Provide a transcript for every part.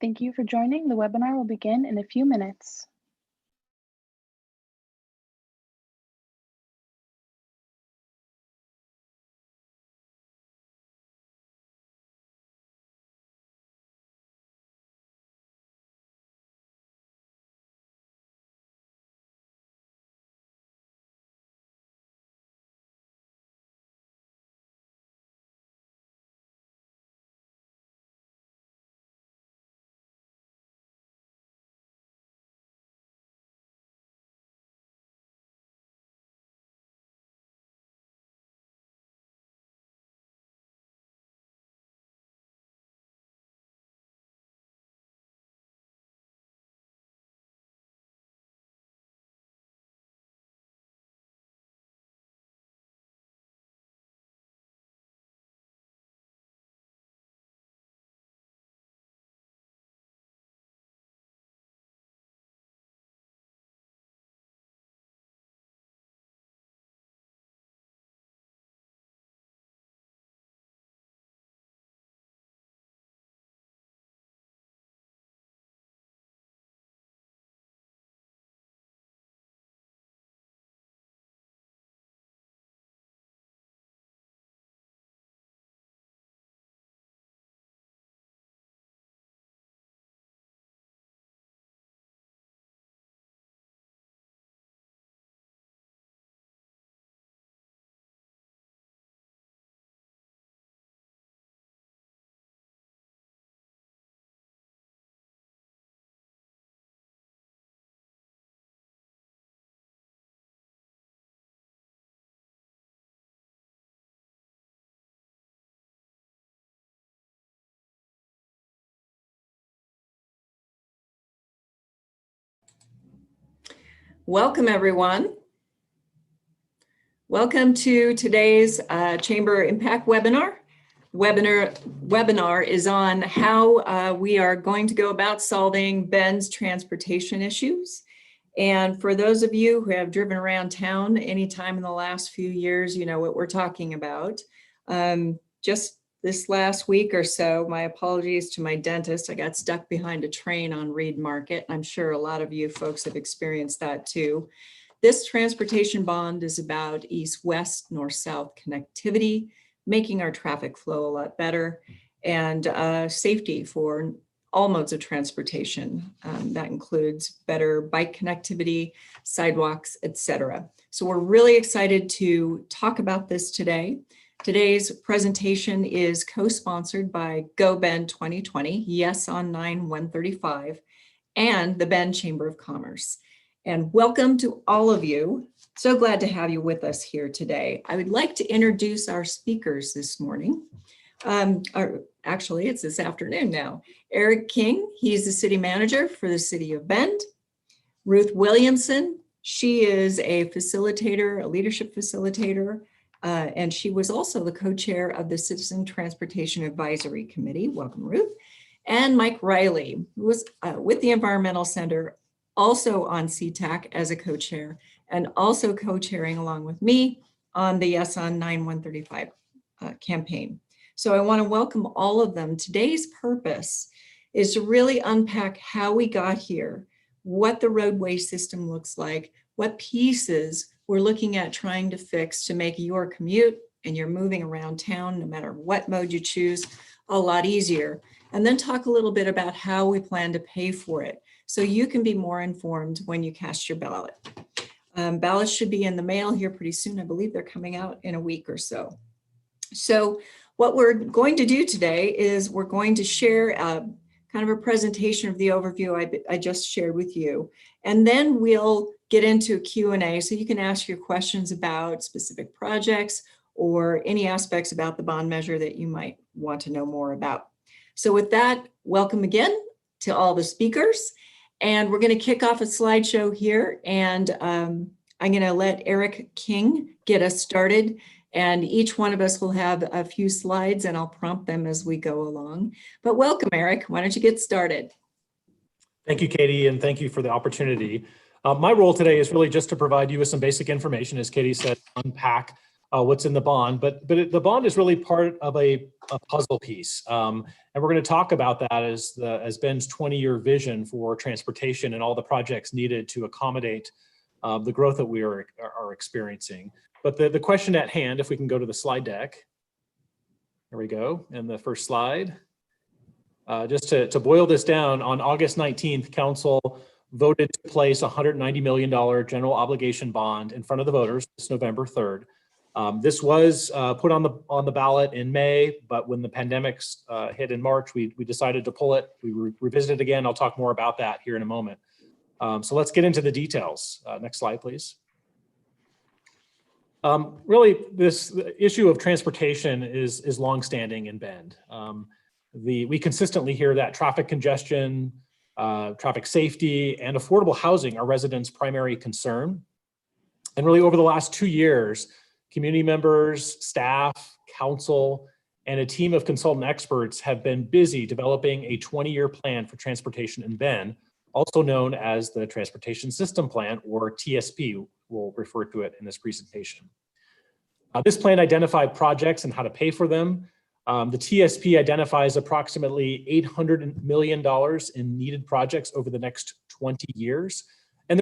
Thank you for joining. The webinar will begin in a few minutes. Welcome, everyone. Welcome to today's Chamber Impact webinar. Webinar is on how we are going to go about solving Bend's transportation issues. And for those of you who have driven around town anytime in the last few years, you know what we're talking about. Just this last week or so, my apologies to my dentist, I got stuck behind a train on Reed Market. I'm sure a lot of you folks have experienced that too. This transportation bond is about east-west, north-south connectivity, making our traffic flow a lot better, and safety for all modes of transportation. That includes better bike connectivity, sidewalks, etc. So we're really excited to talk about this today. Today's presentation is co-sponsored by Go Bend 2020, Yes on 9-135, and the Bend Chamber of Commerce. And welcome to all of you. So glad to have you with us here today. I would like to introduce our speakers this morning. Actually, it's this afternoon now. Eric King, he's the city manager for the city of Bend. Ruth Williamson, she is a facilitator, a leadership facilitator, and she was also the co-chair of the Citizen Transportation Advisory Committee. Welcome, Ruth. And Mike Riley, who was with the Environmental Center, also on CTAC as a co-chair, and also co-chairing along with me on the Yes on 9-135 campaign. So I want to welcome all of them. Today's purpose is to really unpack how we got here, what the roadway system looks like, what pieces we're looking at trying to fix to make your commute and your moving around town, no matter what mode you choose, a lot easier. And then talk a little bit about how we plan to pay for it, so you can be more informed when you cast your ballot. Ballots should be in the mail here pretty soon. I believe they're coming out in a week or so. So what we're going to do today is we're going to share kind of a presentation of the overview I just shared with you. And then we'll get into a Q&A so you can ask your questions about specific projects or any aspects about the bond measure that you might want to know more about. So with that, welcome again to all the speakers. And we're going to kick off a slideshow here, and I'm going to let Eric King get us started. And each one of us will have a few slides, and I'll prompt them as we go along. But welcome, Eric. Why don't you get started? Thank you, Katie, and thank you for the opportunity. My role today is really just to provide you with some basic information, as Katie said, unpack what's in the bond, but the bond is really part of a puzzle piece. And we're going to talk about that as Ben's 20-year vision for transportation and all the projects needed to accommodate the growth that we are experiencing. But the question at hand, if we can go to the slide deck, there we go, and the first slide. Just to boil this down, on August 19th, Council voted to place a $190 million general obligation bond in front of the voters this November 3rd. This was put on the ballot in May, but when the pandemic hit in March, we decided to pull it. We revisited it again. I'll talk more about that here in a moment. So let's get into the details. Next slide, please. Really, the issue of transportation is longstanding in Bend. We consistently hear that traffic congestion, traffic safety, and affordable housing are residents' primary concern. And really, over the last 2 years, community members, staff, council, and a team of consultant experts have been busy developing a 20-year plan for transportation in Bend, also known as the Transportation System Plan, or TSP. We'll refer to it in this presentation. This plan identified projects and how to pay for them. The TSP identifies approximately $800 million in needed projects over the next 20 years. And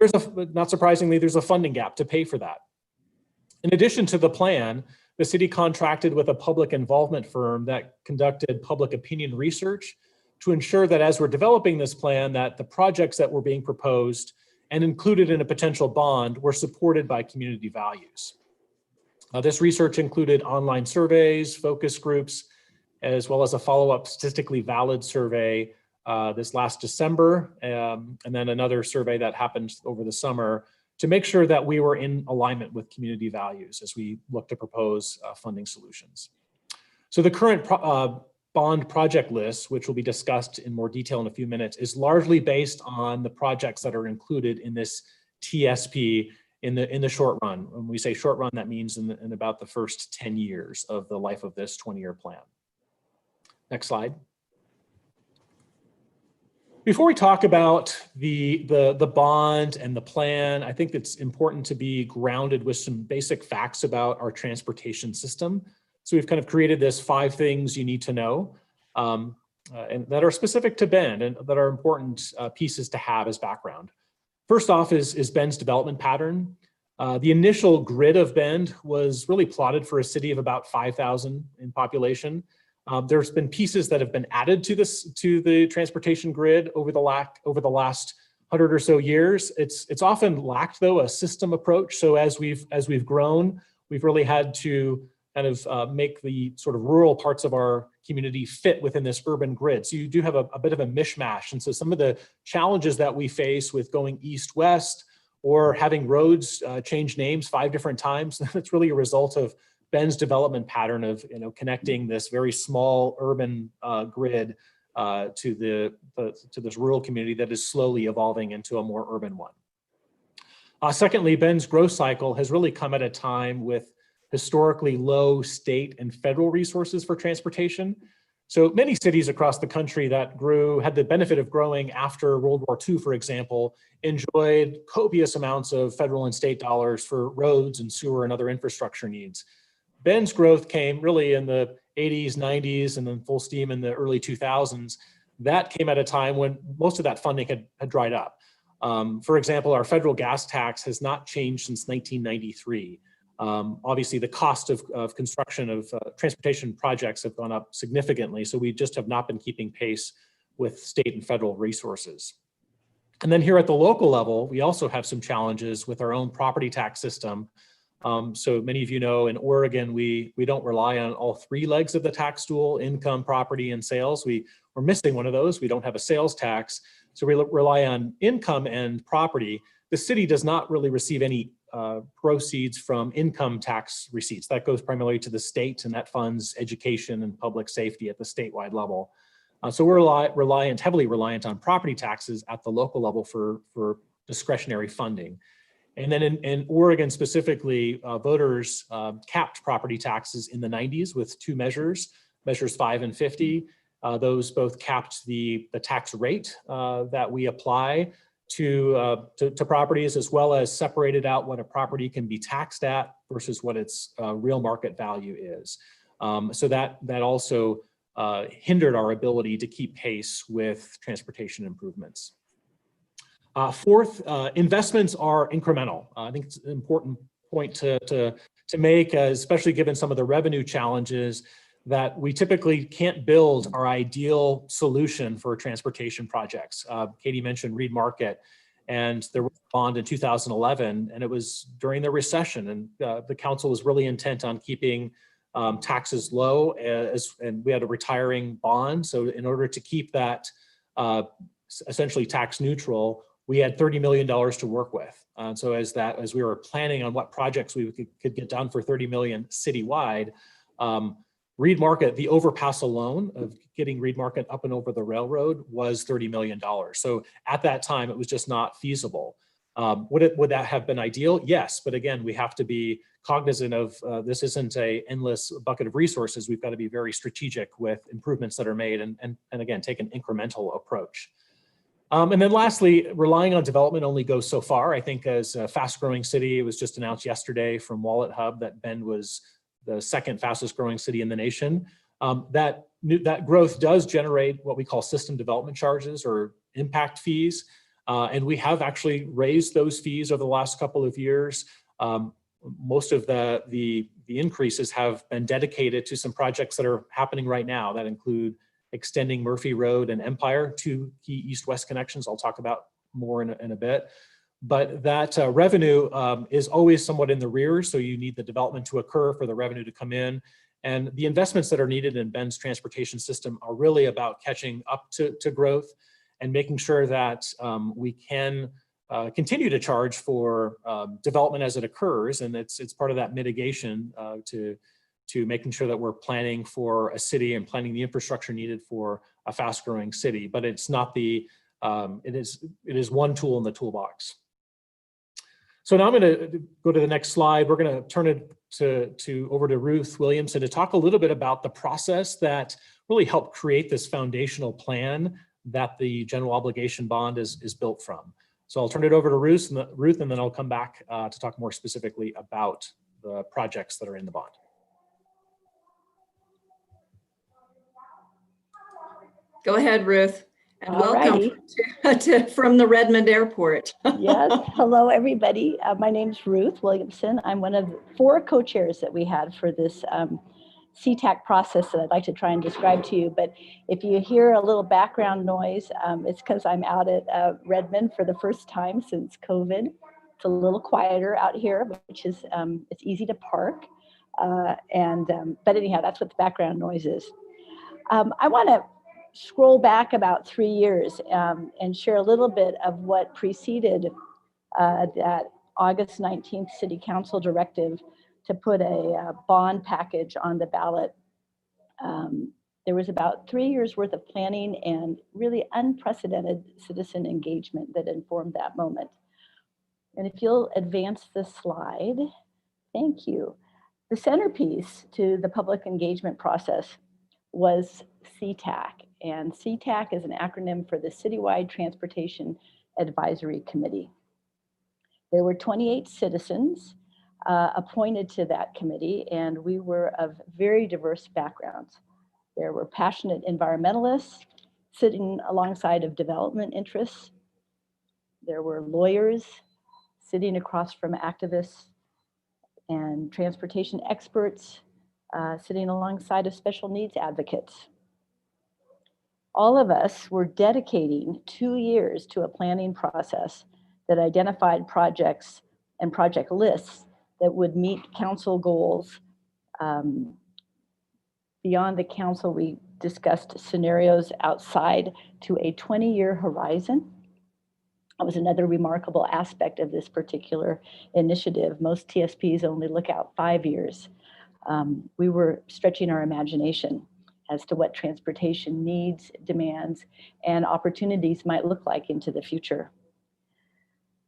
not surprisingly, there's a funding gap to pay for that. In addition to the plan, the city contracted with a public involvement firm that conducted public opinion research to ensure that as we're developing this plan, that the projects that were being proposed and included in a potential bond were supported by community values. This research included online surveys, focus groups, as well as a follow-up statistically valid survey this last December, and then another survey that happened over the summer to make sure that we were in alignment with community values as we look to propose funding solutions. So the current bond project list, which will be discussed in more detail in a few minutes, is largely based on the projects that are included in this TSP in the short run. When we say short run, that means in about the first 10 years of the life of this 20-year plan. Next slide. Before we talk about the bond and the plan, I think it's important to be grounded with some basic facts about our transportation system. So we've kind of created this 5 things you need to know and that are specific to Bend and that are important pieces to have as background. First off is Bend's development pattern. The initial grid of Bend was really plotted for a city of about 5,000 in population. There's been pieces that have been added to the transportation grid over the last 100 or so years. It's often lacked, though, a system approach. So as we've grown, we've really had to kind of make the sort of rural parts of our community fit within this urban grid. So you do have a bit of a mishmash. And so some of the challenges that we face with going east-west or having roads change names 5 different times, that's really a result of Bend's development pattern of connecting this very small urban grid to this rural community that is slowly evolving into a more urban one. Secondly, Bend's growth cycle has really come at a time with historically low state and federal resources for transportation. So many cities across the country that had the benefit of growing after World War II, for example, enjoyed copious amounts of federal and state dollars for roads and sewer and other infrastructure needs. Bend's growth came really in the 80s, 90s, and then full steam in the early 2000s. That came at a time when most of that funding had dried up. For example, our federal gas tax has not changed since 1993. Obviously, the cost of construction of transportation projects have gone up significantly, so we just have not been keeping pace with state and federal resources. And then here at the local level, we also have some challenges with our own property tax system. So many of you know in Oregon, we don't rely on all 3 legs of the tax stool: income, property, and sales. We're missing one of those. We don't have a sales tax. So we rely on income and property. The city does not really receive any proceeds from income tax receipts. That goes primarily to the state, and that funds education and public safety at the statewide level. So we're heavily reliant on property taxes at the local level for discretionary funding. And then in Oregon specifically, voters capped property taxes in the 90s with 2 measures 5 and 50. Those both capped the tax rate that we apply to properties, as well as separated out what a property can be taxed at versus what its real market value is. So that also hindered our ability to keep pace with transportation improvements. Fourth, investments are incremental. I think it's an important point to make, especially given some of the revenue challenges, that we typically can't build our ideal solution for transportation projects. Katie mentioned Reed Market, and there was a bond in 2011, and it was during the recession, and the council was really intent on keeping taxes low, and we had a retiring bond. So in order to keep that essentially tax neutral, we had $30 million to work with. So as we were planning on what projects we could get done for $30 million citywide, Reed Market, the overpass alone of getting Reed Market up and over the railroad was $30 million. So at that time, it was just not feasible. Would that have been ideal? Yes, but again, we have to be cognizant of this isn't an endless bucket of resources. We've got to be very strategic with improvements that are made and again, take an incremental approach. And then lastly, relying on development only goes so far. I think as a fast growing city, it was just announced yesterday from Wallet Hub that Bend was the second fastest growing city in the nation. That growth does generate what we call system development charges or impact fees. And we have actually raised those fees over the last couple of years. Most of the increases have been dedicated to some projects that are happening right now that include extending Murphy Road and Empire, two key east-west connections I'll talk about more in a bit. But that revenue is always somewhat in the rear, so you need the development to occur for the revenue to come in. And the investments that are needed in Bend's transportation system are really about catching up to growth and making sure that we can continue to charge for development as it occurs. And it's part of that mitigation to making sure that we're planning for a city and planning the infrastructure needed for a fast growing city. But it's not it is one tool in the toolbox. So now I'm going to go to the next slide. We're going to turn it over to Ruth Williamson to talk a little bit about the process that really helped create this foundational plan that the general obligation bond is built from. So I'll turn it over to Ruth, and then I'll come back to talk more specifically about the projects that are in the bond. Go ahead, Ruth, and welcome from the Redmond Airport. Yes, hello everybody. My name's Ruth Williamson. I'm one of 4 co-chairs that we had for this CTAC process that I'd like to try and describe to you. But if you hear a little background noise, it's because I'm out at Redmond for the first time since COVID. It's a little quieter out here, which is it's easy to park. But anyhow, that's what the background noise is. I want to scroll back about 3 years and share a little bit of what preceded that August 19th City Council directive to put a bond package on the ballot. There was about 3 years worth of planning and really unprecedented citizen engagement that informed that moment. And if you'll advance the slide, thank you. The centerpiece to the public engagement process was CTAC. And CTAC is an acronym for the Citywide Transportation Advisory Committee. There were 28 citizens appointed to that committee, and we were of very diverse backgrounds. There were passionate environmentalists sitting alongside of development interests. There were lawyers sitting across from activists and transportation experts sitting alongside of special needs advocates. All of us were dedicating 2 years to a planning process that identified projects and project lists that would meet council goals. Beyond the council, we discussed scenarios outside to a 20-year horizon. That was another remarkable aspect of this particular initiative. Most TSPs only look out 5 years. We were stretching our imagination as to what transportation needs, demands, and opportunities might look like into the future.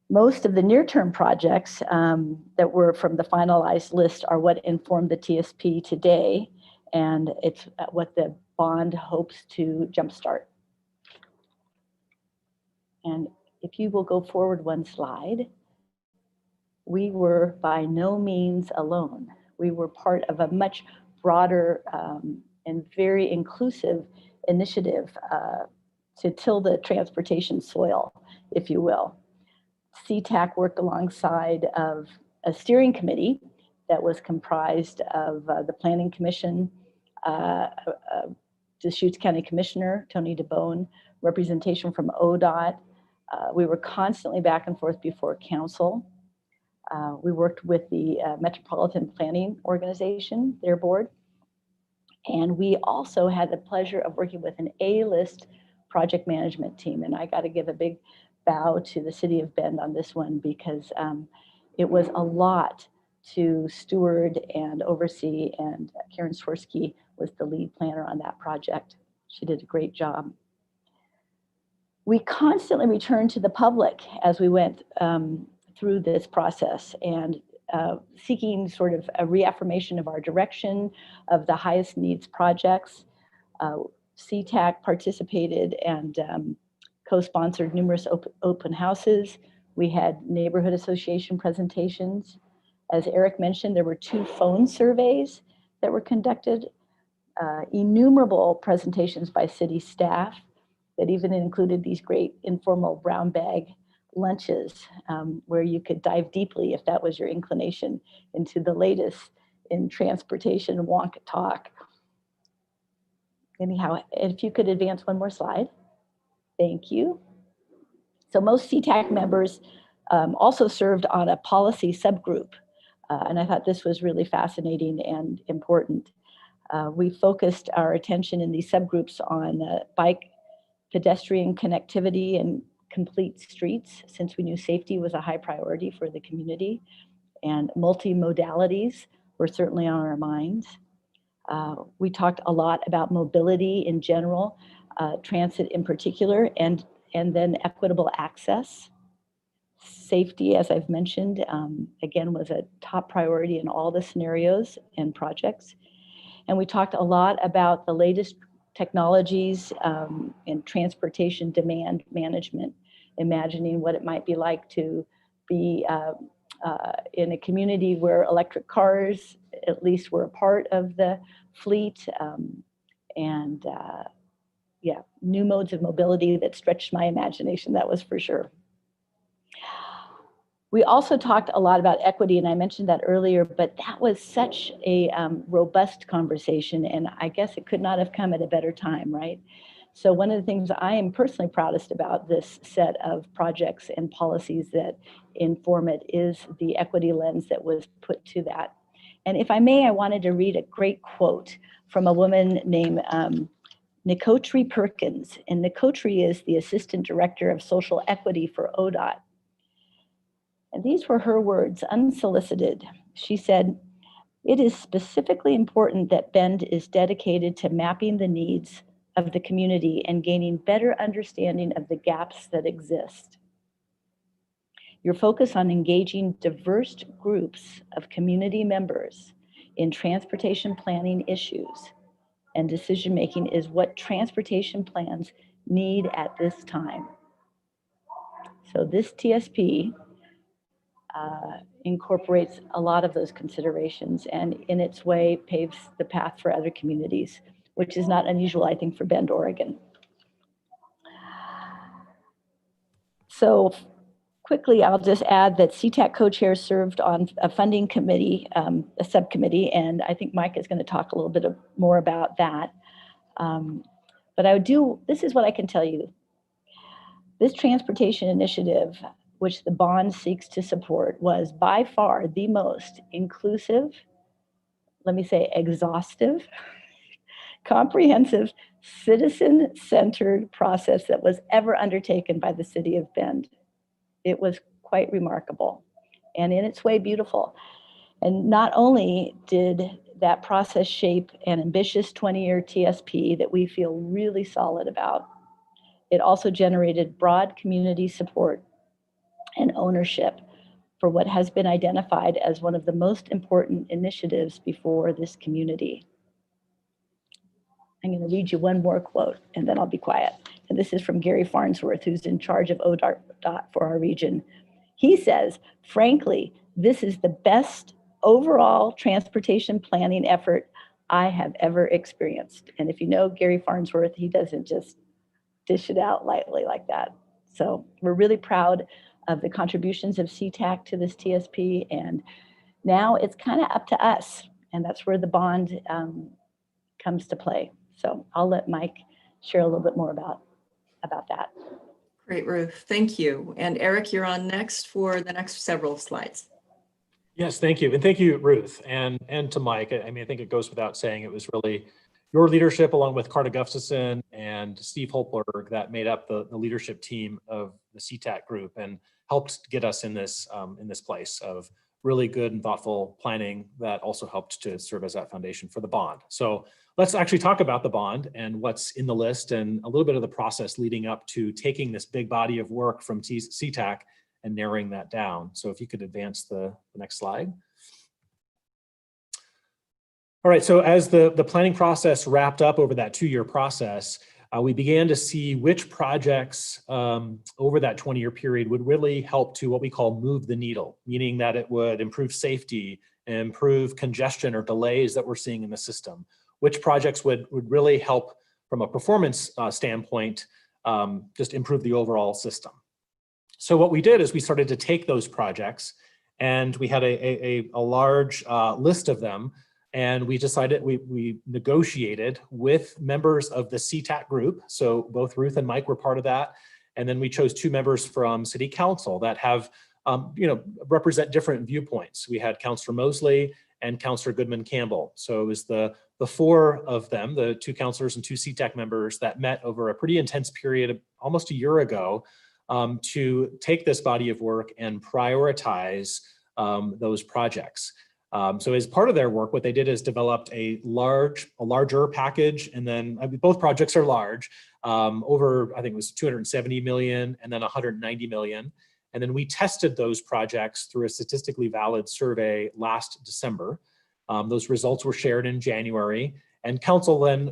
Most of the near-term projects that were from the finalized list are what informed the TSP today, and it's what the bond hopes to jumpstart. And if you will go forward one slide, we were by no means alone. We were part of a much broader and very inclusive initiative to till the transportation soil, if you will. CTAC worked alongside of a steering committee that was comprised of the Planning Commission, Deschutes County Commissioner Tony DeBone, representation from ODOT. We were constantly back and forth before council. We worked with the Metropolitan Planning Organization, their board. And we also had the pleasure of working with an A-list project management team. And I got to give a big bow to the city of Bend on this one, because it was a lot to steward and oversee. And Karen Swirsky was the lead planner on that project. She did a great job. We constantly returned to the public as we went through this process, and seeking sort of a reaffirmation of our direction of the highest needs projects. CTAC participated and co-sponsored numerous open houses. We had neighborhood association presentations. As Eric mentioned, there were 2 phone surveys that were conducted, innumerable presentations by city staff that even included these great informal brown bag lunches where you could dive deeply, if that was your inclination, into the latest in transportation wonk talk. Anyhow, if you could advance one more slide. Thank you. So most CTAC members also served on a policy subgroup, and I thought this was really fascinating and important. We focused our attention in these subgroups on bike, pedestrian connectivity, and complete streets, since we knew safety was a high priority for the community, and multimodalities were certainly on our minds. We talked a lot about mobility in general, transit in particular, and then equitable access. Safety, as I've mentioned, again, was a top priority in all the scenarios and projects. And we talked a lot about the latest technologies in transportation demand management, imagining what it might be like to be in a community where electric cars at least were a part of the fleet, and new modes of mobility that stretched my imagination, that was for sure. We also talked a lot about equity, and I mentioned that earlier, but that was such a robust conversation, and I guess it could not have come at a better time, right? So one of the things I am personally proudest about this set of projects and policies that inform it is the equity lens that was put to that. And if I may, I wanted to read a great quote from a woman named Nicotri Perkins. And Nicotri is the Assistant Director of Social Equity for ODOT. And these were her words, unsolicited. She said, "It is specifically important that Bend is dedicated to mapping the needs of the community and gaining better understanding of the gaps that exist. Your focus on engaging diverse groups of community members in transportation planning issues and decision-making is what transportation plans need at this time." So this TSP incorporates a lot of those considerations and in its way paves the path for other communities, which is not unusual, I think, for Bend, Oregon. So quickly, I'll just add that CTAC co-chairs served on a funding committee, a subcommittee, and I think Mike is going to talk a little bit more about that. But this is what I can tell you. This transportation initiative, which the bond seeks to support, was by far the most inclusive, let me say exhaustive, comprehensive, citizen-centered process that was ever undertaken by the city of Bend. It was quite remarkable and in its way beautiful. And not only did that process shape an ambitious 20-year TSP that we feel really solid about, it also generated broad community support and ownership for what has been identified as one of the most important initiatives before this community. I'm going to read you one more quote and then I'll be quiet. and this is from Gary Farnsworth, who's in charge of ODOT for our region. He says, frankly, this is the best overall transportation planning effort I have ever experienced. And if you know Gary Farnsworth, he doesn't just dish it out lightly like that. So we're really proud of the contributions of CTAC to this TSP, and now it's kind of up to us, and that's where the bond comes to play. So I'll let Mike share a little bit more about that. Great, Ruth. Thank you. And Eric, you're on next for the next several slides. Yes, thank you. And thank you, Ruth, and to Mike. I mean, I think it goes without saying, it was really your leadership along with Carta Gustafson and Steve Holtberg that made up the leadership team of the CTAC group and helped get us in this place of really good and thoughtful planning that also helped to serve as that foundation for the bond. So let's actually talk about the bond and what's in the list and a little bit of the process leading up to taking this big body of work from CTAC and narrowing that down. So if you could advance the next slide. All right, so as the planning process wrapped up over that 2-year process, we began to see which projects over that 20-year period would really help to what we call move the needle, meaning that it would improve safety, improve congestion or delays that we're seeing in the system. Which projects would really help from a performance standpoint, just improve the overall system. So what we did is we started to take those projects, and we had a large list of them. And we decided, we negotiated with members of the CTAC group. So both Ruth and Mike were part of that. And then we chose 2 members from City Council that have, represent different viewpoints. We had Councilor Mosley and Councilor Goodman Campbell. So it was the 4 of them, the 2 councilors and 2 CTAC members that met over a pretty intense period, almost a year ago, to take this body of work and prioritize those projects. So as part of their work, what they did is developed a larger package, and then both projects are large, over, I think it was 270 million and then 190 million. And then we tested those projects through a statistically valid survey last December. Those results were shared in January, and council then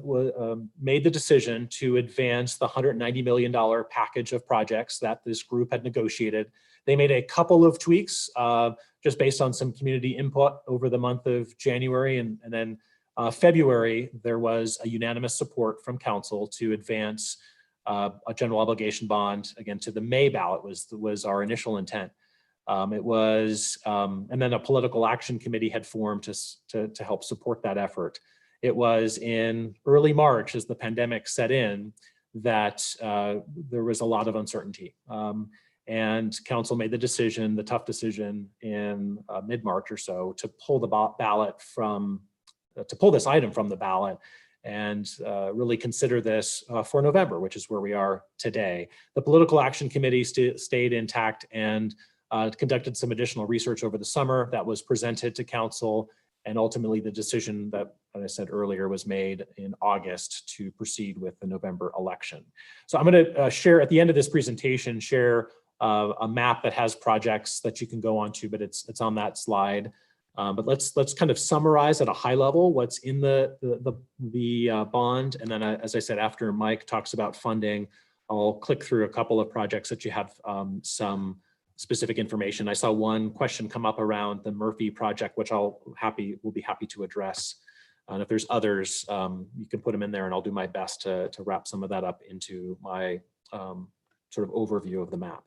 made the decision to advance the $190 million package of projects that this group had negotiated. They made a couple of tweaks just based on some community input over the month of January, and then February, there was a unanimous support from council to advance a general obligation bond, again, to the May ballot was our initial intent. It was, and then a political action committee had formed to help support that effort. It was in early March, as the pandemic set in, that there was a lot of uncertainty. And council made the decision, the tough decision in mid-March or so, to pull the ballot from, to pull this item from the ballot and really consider this for November, which is where we are today. The political action committee stayed intact and conducted some additional research over the summer that was presented to council. And ultimately the decision that, as I said earlier, was made in August to proceed with the November election. So I'm going to share at the end of this presentation, share a map that has projects that you can go onto, but it's on that slide. But let's kind of summarize at a high level what's in the bond, and then as I said, after Mike talks about funding, I'll click through a couple of projects that you have some specific information. I saw one question come up around the Murphy project, which will be happy to address. And if there's others, you can put them in there, and I'll do my best to wrap some of that up into my sort of overview of the map.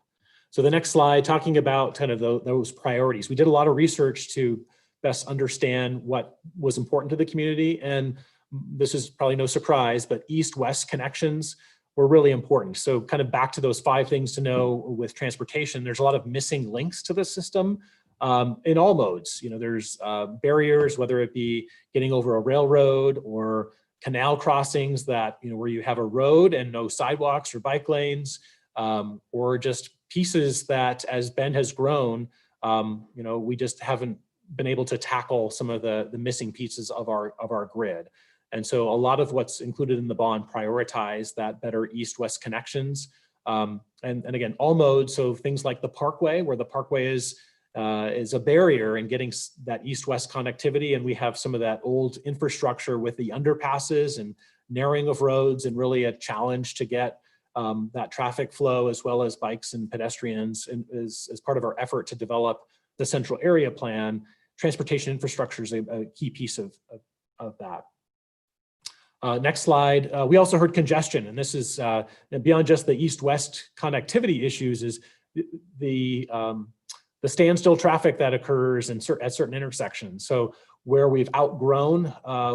So the next slide, talking about kind of those priorities. We did a lot of research to best understand what was important to the community. And this is probably no surprise, but east-west connections were really important. So kind of back to those 5 things to know with transportation, there's a lot of missing links to the system in all modes. You know, there's barriers, whether it be getting over a railroad or canal crossings that, you know, where you have a road and no sidewalks or bike lanes, or just pieces that as Bend has grown, you know, we just haven't been able to tackle some of the missing pieces of our grid. And so a lot of what's included in the bond prioritize that better east-west connections. And again, all modes, so things like the Parkway, where the Parkway is a barrier in getting that east-west connectivity. And we have some of that old infrastructure with the underpasses and narrowing of roads, and really a challenge to get that traffic flow as well as bikes and pedestrians, and as part of our effort to develop the central area plan. Transportation infrastructure is a key piece of that. Next slide. We also heard congestion, and this is beyond just the east-west connectivity issues, is the standstill traffic that occurs at certain intersections. So where we've outgrown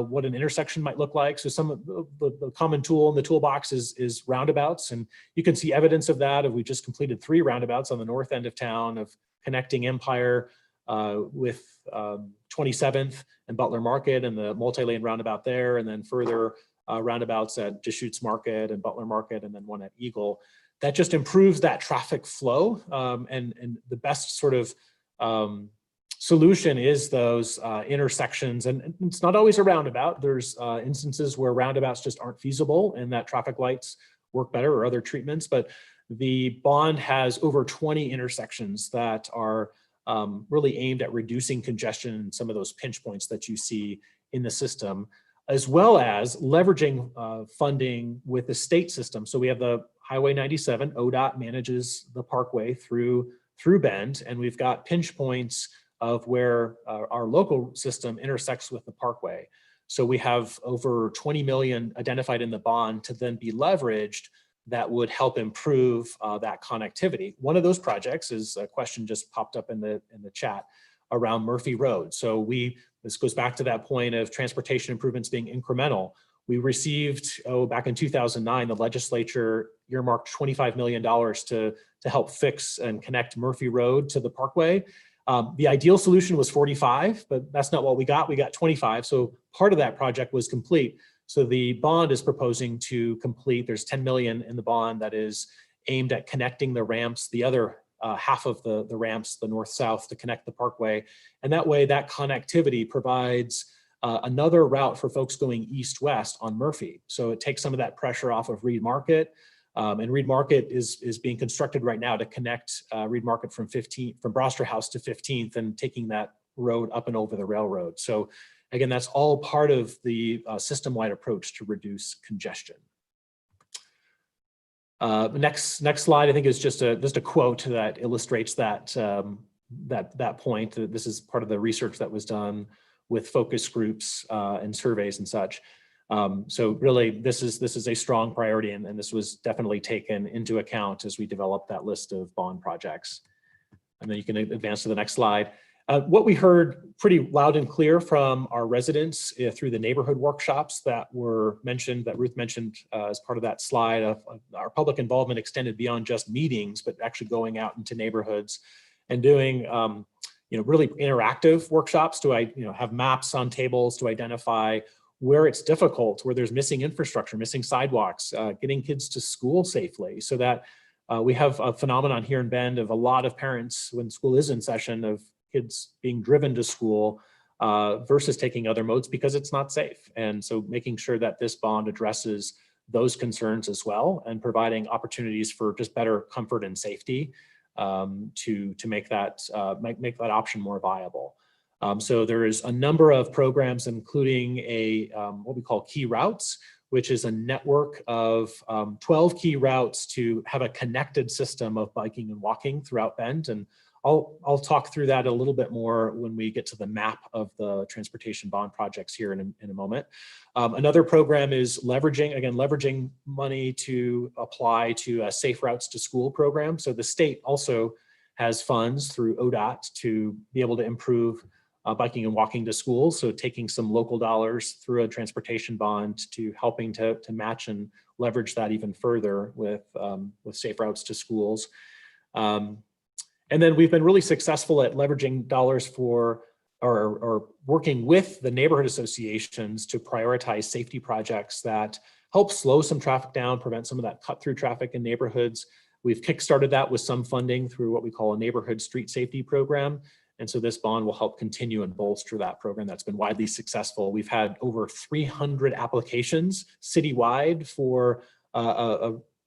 what an intersection might look like. So some of the common tool in the toolbox is roundabouts, and you can see evidence of that. We just completed 3 roundabouts on the north end of town, of connecting Empire with 27th and Butler Market and the multi-lane roundabout there, and then further roundabouts at Deschutes Market and Butler Market, and then one at Eagle. That just improves that traffic flow, and the best sort of solution is those intersections. And it's not always a roundabout. There's instances where roundabouts just aren't feasible and that traffic lights work better, or other treatments. But the bond has over 20 intersections that are really aimed at reducing congestion and some of those pinch points that you see in the system, as well as leveraging funding with the state system. So we have the Highway 97, ODOT manages the parkway through Bend, and we've got pinch points of where our local system intersects with the parkway. So we have over 20 million identified in the bond to then be leveraged that would help improve that connectivity. One of those projects is a question just popped up in the chat around Murphy Road. So this goes back to that point of transportation improvements being incremental. We received, back in 2009, the legislature earmarked $25 million to help fix and connect Murphy Road to the parkway. The ideal solution was 45, but that's not what we got. We got 25. So part of that project was complete. So the bond is proposing to complete, there's 10 million in the bond that is aimed at connecting the ramps, the other half of the ramps, the north-south, to connect the parkway. And that way, that connectivity provides another route for folks going east-west on Murphy. So it takes some of that pressure off of Reed Market. And Reed Market is being constructed right now to connect Reed Market from Broster House to 15th, and taking that road up and over the railroad. So again, that's all part of the system-wide approach to reduce congestion. The next slide, I think, is just a quote that illustrates that point. This is part of the research that was done with focus groups and surveys and such. So really, this is a strong priority, and this was definitely taken into account as we developed that list of bond projects. And then you can advance to the next slide. What we heard pretty loud and clear from our residents through the neighborhood workshops that were mentioned, that Ruth mentioned as part of that slide, of our public involvement extended beyond just meetings, but actually going out into neighborhoods and doing really interactive workshops to have maps on tables to identify where it's difficult, where there's missing infrastructure, missing sidewalks, getting kids to school safely, so that we have a phenomenon here in Bend of a lot of parents, when school is in session, of kids being driven to school versus taking other modes because it's not safe. And so making sure that this bond addresses those concerns as well, and providing opportunities for just better comfort and safety to make that option more viable. So there is a number of programs, including what we call Key Routes, which is a network of 12 key routes to have a connected system of biking and walking throughout Bend. And I'll talk through that a little bit more when we get to the map of the transportation bond projects here in a moment. Another program is leveraging money to apply to a Safe Routes to School program. So the state also has funds through ODOT to be able to improve biking and walking to school. So taking some local dollars through a transportation bond to helping to match and leverage that even further with Safe Routes to Schools. And then we've been really successful at leveraging dollars for or working with the neighborhood associations to prioritize safety projects that help slow some traffic down, prevent some of that cut through traffic in neighborhoods. We've kickstarted that with some funding through what we call a neighborhood street safety program. And so this bond will help continue and bolster that program that's been widely successful. We've had over 300 applications citywide for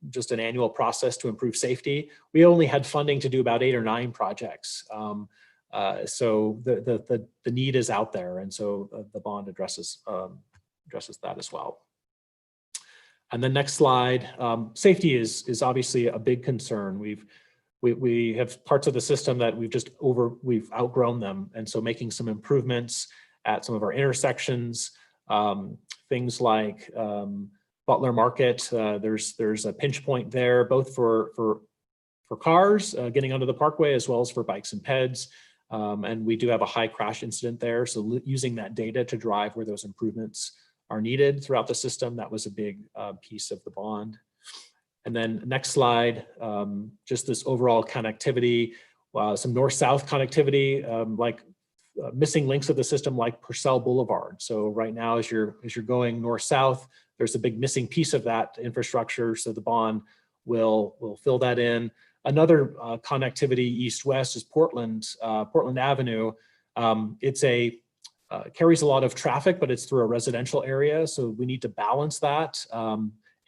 just an annual process to improve safety. We only had funding to do about 8 or 9 projects. So the need is out there. And so the bond addresses that as well. And the next slide, safety is obviously a big concern. We have parts of the system that we've outgrown them. And so making some improvements at some of our intersections, things like Butler Market, there's a pinch point there, both for cars getting onto the parkway as well as for bikes and peds. And we do have a high crash incident there. So using that data to drive where those improvements are needed throughout the system, that was a big piece of the bond. And then next slide, just this overall connectivity, some north-south connectivity, like missing links of the system like Purcell Boulevard. So right now, as you're going north-south, there's a big missing piece of that infrastructure. So the bond will fill that in. Another connectivity east-west is Portland Avenue. Carries a lot of traffic, but it's through a residential area. So we need to balance that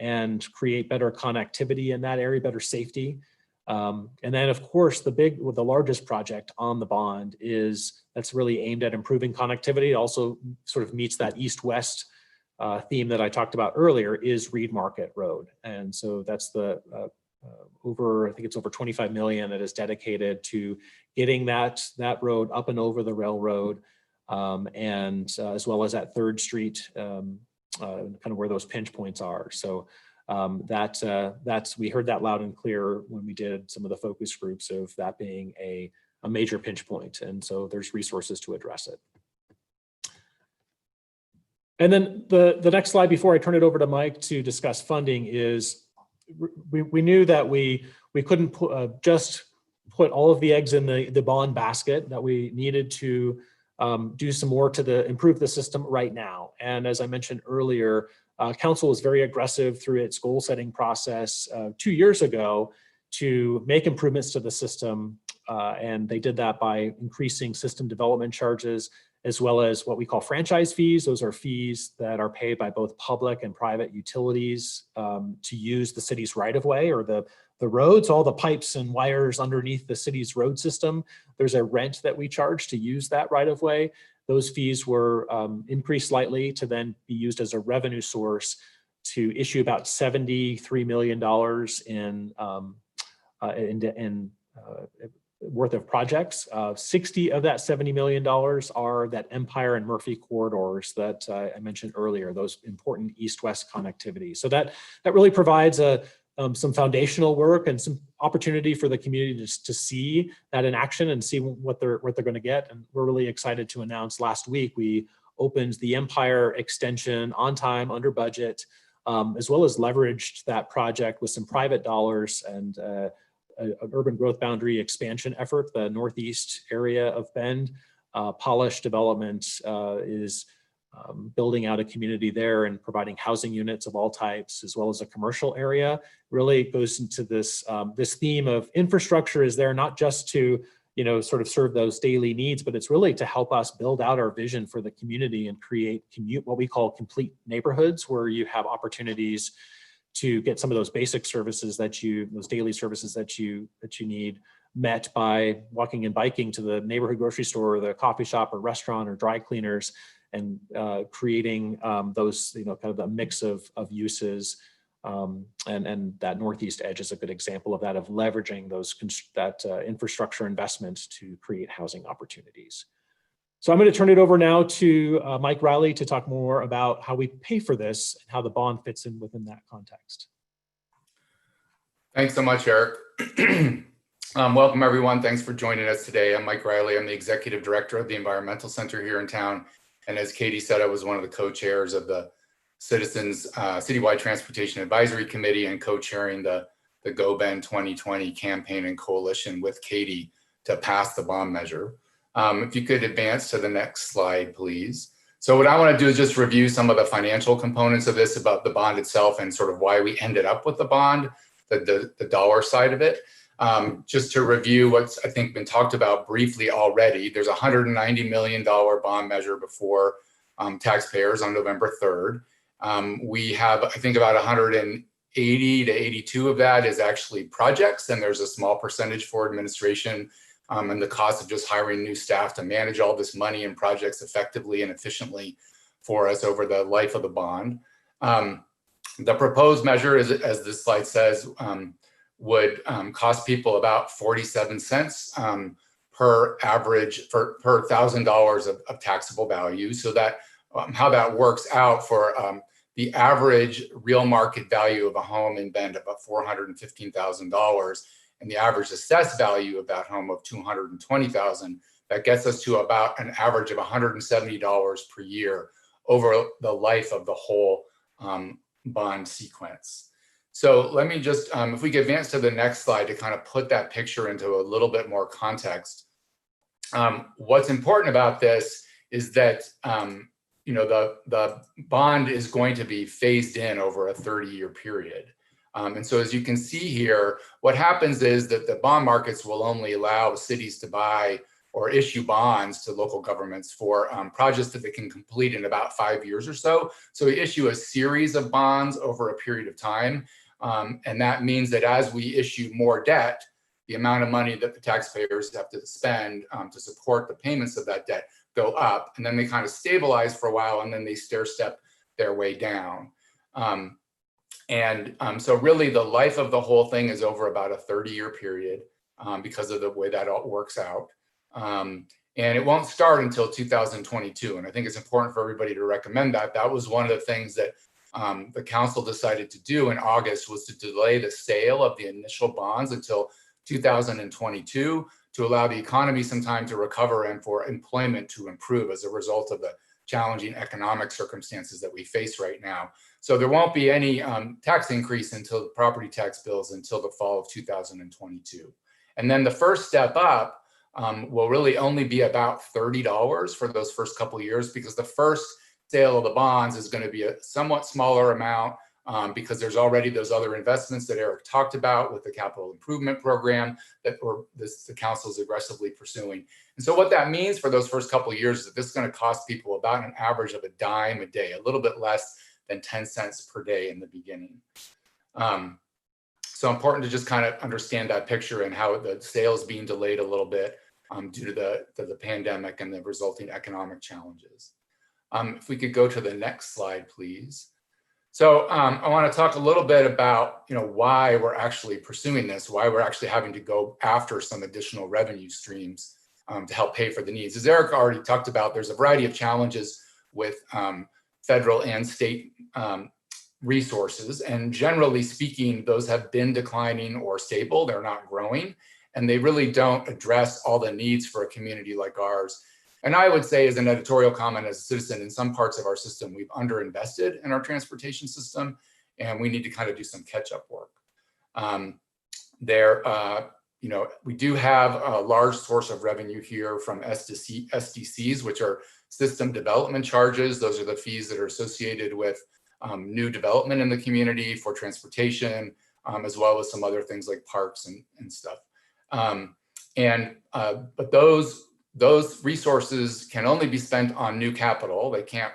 and create better connectivity in that area, better safety. And then of course, the largest project on the bond that's really aimed at improving connectivity. It also sort of meets that east-west theme that I talked about earlier, is Reed Market Road. And so that's I think it's over 25 million that is dedicated to getting that road up and over the railroad, and as well as at 3rd Street, kind of where those pinch points are. So we heard that loud and clear when we did some of the focus groups of that being a major pinch point. And so there's resources to address it. And then the next slide before I turn it over to Mike to discuss funding is we knew that we couldn't just put all of the eggs in the bond basket, that we needed to do some more to improve the system right now. And as I mentioned earlier, Council was very aggressive through its goal setting process 2 years ago to make improvements to the system. And they did that by increasing system development charges, as well as what we call franchise fees. Those are fees that are paid by both public and private utilities to use the city's right-of-way or the roads, all the pipes and wires underneath the city's road system. There's a rent that we charge to use that right-of-way. Those fees were increased slightly to then be used as a revenue source to issue about $73 million in worth of projects. 60 of that $70 million are that Empire and Murphy corridors that I mentioned earlier, those important east-west connectivity. So that really provides some foundational work and some opportunity for the community to see that in action and see what they're going to get. And we're really excited to announce last week we opened the Empire extension on time, under budget, as well as leveraged that project with some private dollars and an urban growth boundary expansion effort. The northeast area of Bend, Polish Development is building out a community there and providing housing units of all types, as well as a commercial area. Really goes into this theme of infrastructure is there not just to sort of serve those daily needs, but it's really to help us build out our vision for the community and create what we call complete neighborhoods, where you have opportunities to get some of those basic services those daily services that you need met by walking and biking to the neighborhood grocery store or the coffee shop or restaurant or dry cleaners, and creating those, kind of a mix of uses. And that northeast edge is a good example of that, of leveraging that infrastructure investment to create housing opportunities. So I'm going to turn it over now to Mike Riley to talk more about how we pay for this and how the bond fits in within that context. Thanks so much, Eric. Welcome, everyone. Thanks for joining us today. I'm Mike Riley. I'm the Executive Director of the Environmental Center here in town. And as Katie said, I was one of the co-chairs of the Citizens Citywide Transportation Advisory Committee and co-chairing the Go Bend 2020 campaign and coalition with Katie to pass the bond measure. If you could advance to the next slide, please. So what I want to do is just review some of the financial components of this, about the bond itself and sort of why we ended up with the bond, the dollar side of it. Just to review what's, I think, been talked about briefly already, there's a $190 million bond measure before taxpayers on November 3rd. We have, I think, about 180 to 82 of that is actually projects, and there's a small percentage for administration and the cost of just hiring new staff to manage all this money and projects effectively and efficiently for us over the life of the bond. The proposed measure, is, as this slide says, would cost people about 47 cents per average per $1,000 of taxable value. So that how that works out for the average real market value of a home in Bend of about $415,000 and the average assessed value of that home of $220,000, that gets us to about an average of $170 per year over the life of the whole bond sequence. So let me just, if we could advance to the next slide to kind of put that picture into a little bit more context. What's important about this is that you know, the bond is going to be phased in over a 30-year period. And so as you can see here, what happens is that the bond markets will only allow cities to buy or issue bonds to local governments for projects that they can complete in about 5 years or so. So we issue a series of bonds over a period of time. And that means that as we issue more debt, the amount of money that the taxpayers have to spend to support the payments of that debt go up, and then they kind of stabilize for a while, and then they stair step their way down. So really the life of the whole thing is over about a 30-year period because of the way that all works out. And it won't start until 2022. And I think it's important for everybody to recommend that. That was one of the things that the council decided to do in August, was to delay the sale of the initial bonds until 2022 to allow the economy some time to recover and for employment to improve as a result of the challenging economic circumstances that we face right now. So there won't be any tax increase until the property tax bills until the fall of 2022. And then the first step up will really only be about $30 for those first couple of years, because the first sale of the bonds is going to be a somewhat smaller amount because there's already those other investments that Eric talked about with the capital improvement program that the council is aggressively pursuing. And so what that means for those first couple of years is that this is going to cost people about an average of $0.10 a day, a little bit less than 10 cents per day in the beginning. So important to just kind of understand that picture and how the sale is being delayed a little bit due to the pandemic and the resulting economic challenges. If we could go to the next slide, please. So I want to talk a little bit about, you know, why we're actually pursuing this, why we're actually having to go after some additional revenue streams to help pay for the needs. As Eric already talked about, there's a variety of challenges with federal and state resources. And generally speaking, those have been declining or stable. They're not growing, and they really don't address all the needs for a community like ours. And I would say, as an editorial comment, as a citizen, in some parts of our system, we've underinvested in our transportation system, and we need to kind of do some catch-up work. You know, we do have a large source of revenue here from SDCs, which are system development charges. Those are the fees that are associated with new development in the community for transportation, as well as some other things like parks and stuff. But those resources can only be spent on new capital. They can't,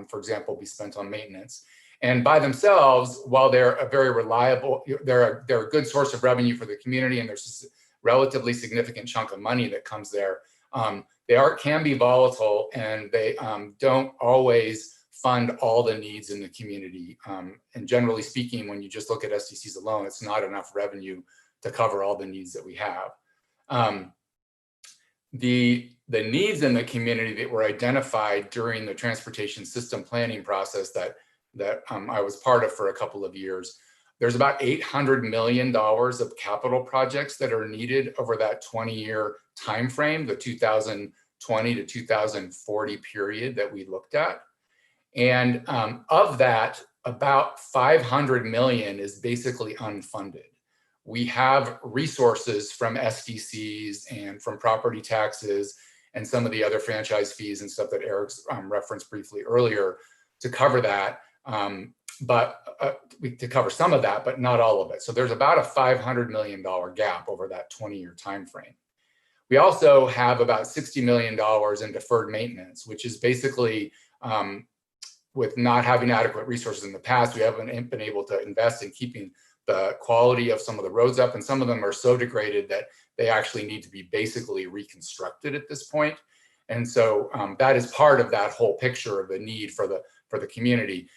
for example, be spent on maintenance. And by themselves, while they're a very reliable, they're a good source of revenue for the community, and there's a relatively significant chunk of money that comes there. They can be volatile, and they don't always fund all the needs in the community. And generally speaking, when you just look at SDCs alone, it's not enough revenue to cover all the needs that we have. The needs in the community that were identified during the transportation system planning process that I was part of for a couple of years, there's about $800 million of capital projects that are needed over that 20-year time frame, the 2020 to 2040 period that we looked at. And of that, about 500 million is basically unfunded. We have resources from SDCs and from property taxes and some of the other franchise fees and stuff that Eric's referenced briefly earlier to cover that, to cover some of that, but not all of it. So there's about a $500 million gap over that 20-year time frame. We also have about $60 million in deferred maintenance, which is basically with not having adequate resources in the past, we haven't been able to invest in keeping the quality of some of the roads up, and some of them are so degraded that they actually need to be basically reconstructed at this point. And so that is part of that whole picture of the need for the community.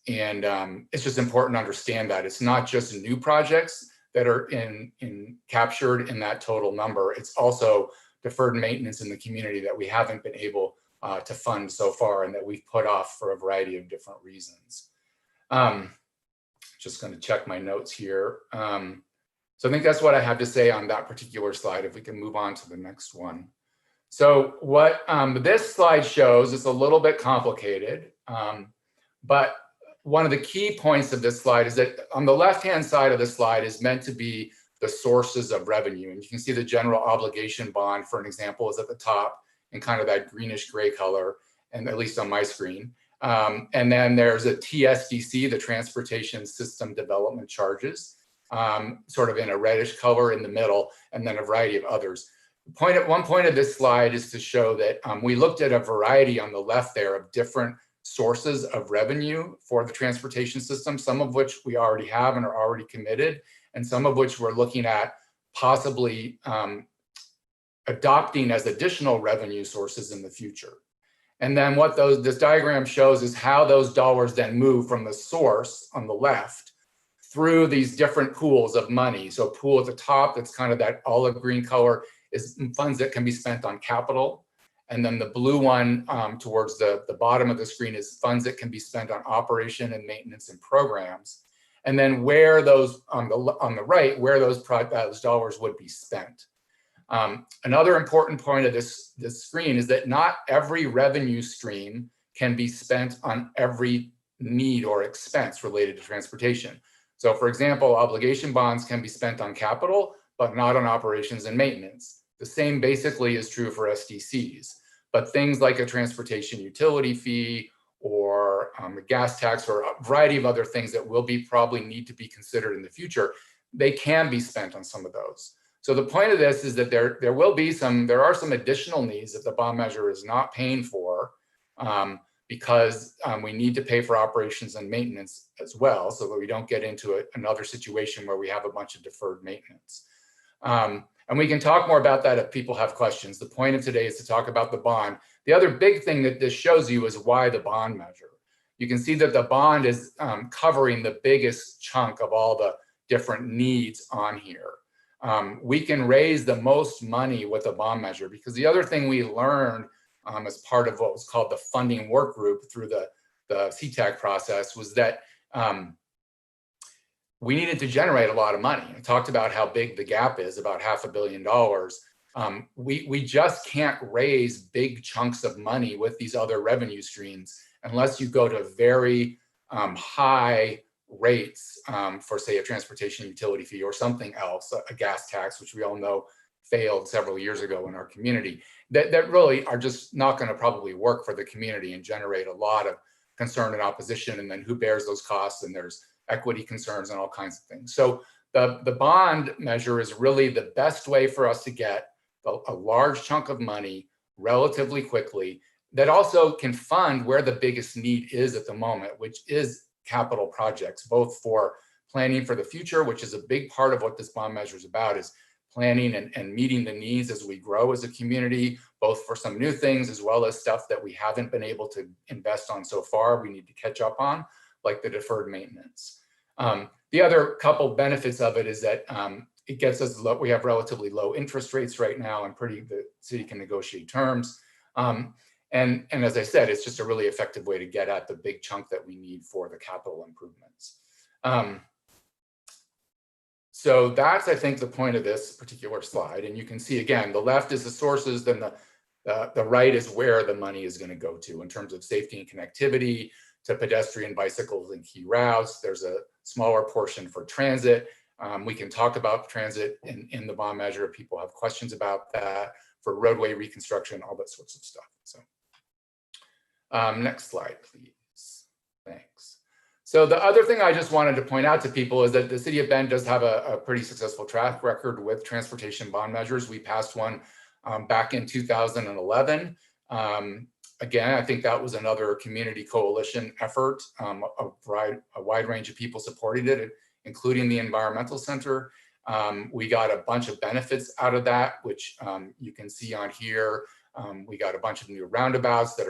And it's just important to understand that it's not just new projects that are captured in that total number. It's also deferred maintenance in the community that we haven't been able to fund so far and that we've put off for a variety of different reasons. Just going to check my notes here. So I think that's what I have to say on that particular slide. If we can move on to the next one. So what this slide shows is a little bit complicated, but one of the key points of this slide is that on the left-hand side of the slide is meant to be the sources of revenue. And you can see the general obligation bond, for an example, is at the top in kind of that greenish gray color, and at least on my screen. And then there's a TSDC, the Transportation System Development Charges, sort of in a reddish color in the middle, and then a variety of others. One point of this slide is to show that we looked at a variety on the left there of different sources of revenue for the transportation system, some of which we already have and are already committed, and some of which we're looking at possibly adopting as additional revenue sources in the future. And then what this diagram shows is how those dollars then move from the source on the left through these different pools of money. So pool at the top, that's kind of that olive green color, is funds that can be spent on capital. And then the blue one towards the bottom of the screen is funds that can be spent on operation and maintenance and programs. And then where those, on the right, where those dollars would be spent. Another important point of this screen is that not every revenue stream can be spent on every need or expense related to transportation. So for example, obligation bonds can be spent on capital, but not on operations and maintenance. The same basically is true for SDCs, but things like a transportation utility fee or a gas tax or a variety of other things that will probably need to be considered in the future, they can be spent on some of those. So the point of this is that there are some additional needs that the bond measure is not paying for because we need to pay for operations and maintenance as well, so that we don't get into another situation where we have a bunch of deferred maintenance. And we can talk more about that if people have questions. The point of today is to talk about the bond. The other big thing that this shows you is why the bond measure. You can see that the bond is covering the biggest chunk of all the different needs on here. We can raise the most money with a bond measure because the other thing we learned as part of what was called the funding work group through the CTAC process was that we needed to generate a lot of money. I talked about how big the gap is, about $500 million. We just can't raise big chunks of money with these other revenue streams unless you go to very high rates for, say, a transportation utility fee or something else, a gas tax, which we all know failed several years ago in our community, that really are just not going to probably work for the community and generate a lot of concern and opposition. And then who bears those costs? And there's equity concerns and all kinds of things. So the bond measure is really the best way for us to get a large chunk of money relatively quickly that also can fund where the biggest need is at the moment, which is capital projects, both for planning for the future, which is a big part of what this bond measure is about, is planning and meeting the needs as we grow as a community, both for some new things as well as stuff that we haven't been able to invest on so far, we need to catch up on, like the deferred maintenance. The other couple benefits of it is that it gets us low. We have relatively low interest rates right now, and the city can negotiate terms. And as I said, it's just a really effective way to get at the big chunk that we need for the capital improvements. So that's, I think, the point of this particular slide. And you can see, again, the left is the sources, then the right is where the money is going to go to in terms of safety and connectivity, to pedestrian, bicycles, and key routes. There's a smaller portion for transit. We can talk about transit in the bond measure if people have questions about that, for roadway reconstruction, all that sorts of stuff. So next slide, please. Thanks. So the other thing I just wanted to point out to people is that the city of Bend does have a pretty successful track record with transportation bond measures. We passed one back in 2011. Again, I think that was another community coalition effort. A wide range of people supported it, including the Environmental Center. We got a bunch of benefits out of that, which you can see on here. We got a bunch of new roundabouts that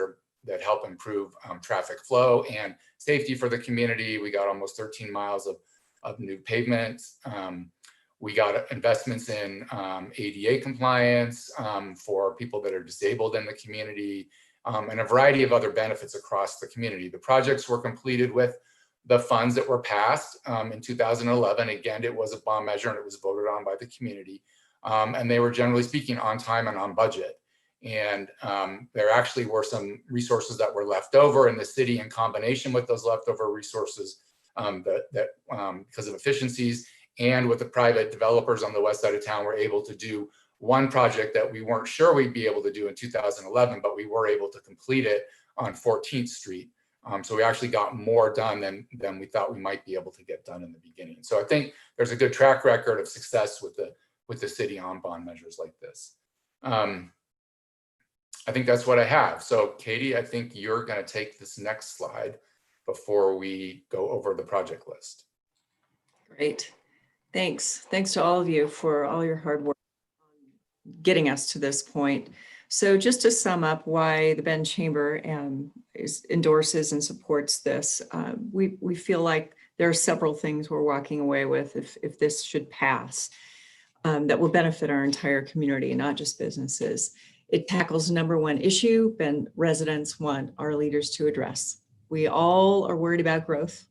that help improve traffic flow and safety for the community. We got almost 13 miles of new pavement. We got investments in ADA compliance for people that are disabled in the community, and a variety of other benefits across the community. The projects were completed with the funds that were passed in 2011. Again, it was a bond measure and it was voted on by the community. And they were, generally speaking, on time and on budget. And there actually were some resources that were left over in the city in combination with those leftover resources because of efficiencies, and with the private developers on the west side of town were able to do one project that we weren't sure we'd be able to do in 2011, but we were able to complete it on 14th Street. So we actually got more done than we thought we might be able to get done in the beginning. So I think there's a good track record of success with the city on bond measures like this. I think that's what I have. So Katie, I think you're going to take this next slide before we go over the project list. Great. Thanks. Thanks to all of you for all your hard work getting us to this point. So just to sum up why the Bend Chamber endorses and supports this, we feel like there are several things we're walking away with if this should pass that will benefit our entire community, not just businesses. It tackles the number one issue Bend residents want our leaders to address. We all are worried about growth.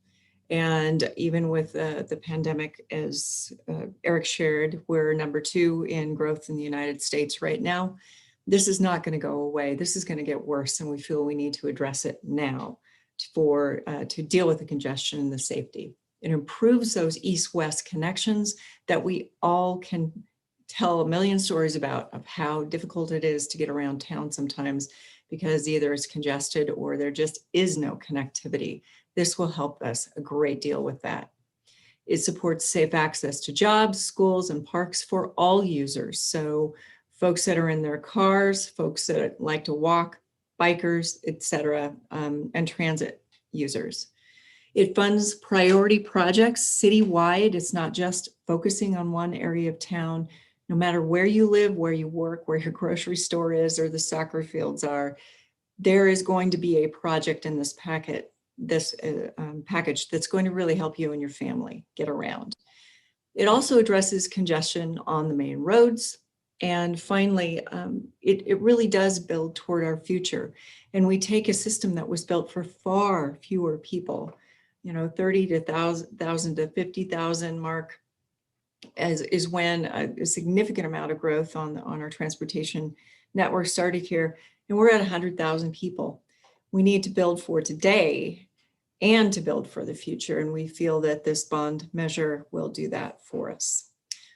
And even with the pandemic, as Eric shared, we're number 2 in growth in the United States right now. This is not going to go away. This is going to get worse, and we feel we need to address it now to deal with the congestion and the safety. It improves those east-west connections that we all can tell a million stories about of how difficult it is to get around town sometimes because either it's congested or there just is no connectivity. This will help us a great deal with that. It supports safe access to jobs, schools, and parks for all users. So folks that are in their cars, folks that like to walk, bikers, etc., and transit users. It funds priority projects citywide. It's not just focusing on one area of town. No matter where you live, where you work, where your grocery store is, or the soccer fields are, there is going to be a project in this package that's going to really help you and your family get around. It also addresses congestion on the main roads. And finally, it really does build toward our future. And we take a system that was built for far fewer people, 30,000 to 50,000 mark is when a significant amount of growth on our transportation network started here. And we're at 100,000 people. We need to build for today and to build for the future. And we feel that this bond measure will do that for us.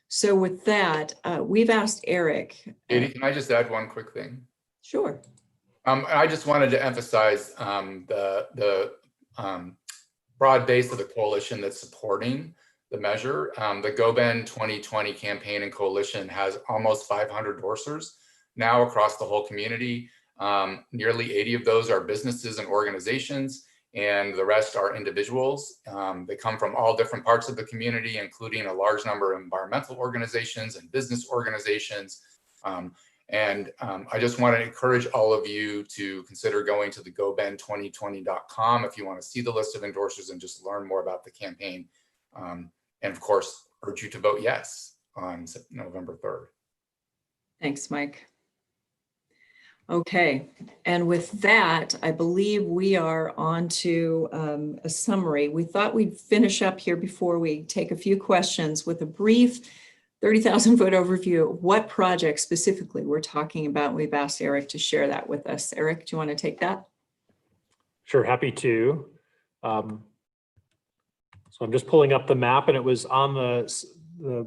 So with that, we've asked Eric. Katie, can I just add one quick thing? Sure. I just wanted to emphasize the broad base of the coalition that's supporting the measure. The Go Bend 2020 campaign and coalition has almost 500 endorsers now across the whole community. Nearly 80 of those are businesses and organizations, and the rest are individuals. They come from all different parts of the community, including a large number of environmental organizations and business organizations. I just want to encourage all of you to consider going to the gobend2020.com if you want to see the list of endorsers and just learn more about the campaign. And of course, urge you to vote yes on November 3rd. Thanks, Mike. Okay, and with that, I believe we are on to a summary. We thought we'd finish up here before we take a few questions with a brief 30,000 foot overview of what project specifically we're talking about. We've asked Eric to share that with us. Eric, do you want to take that? Sure, happy to. So I'm just pulling up the map, and it was on the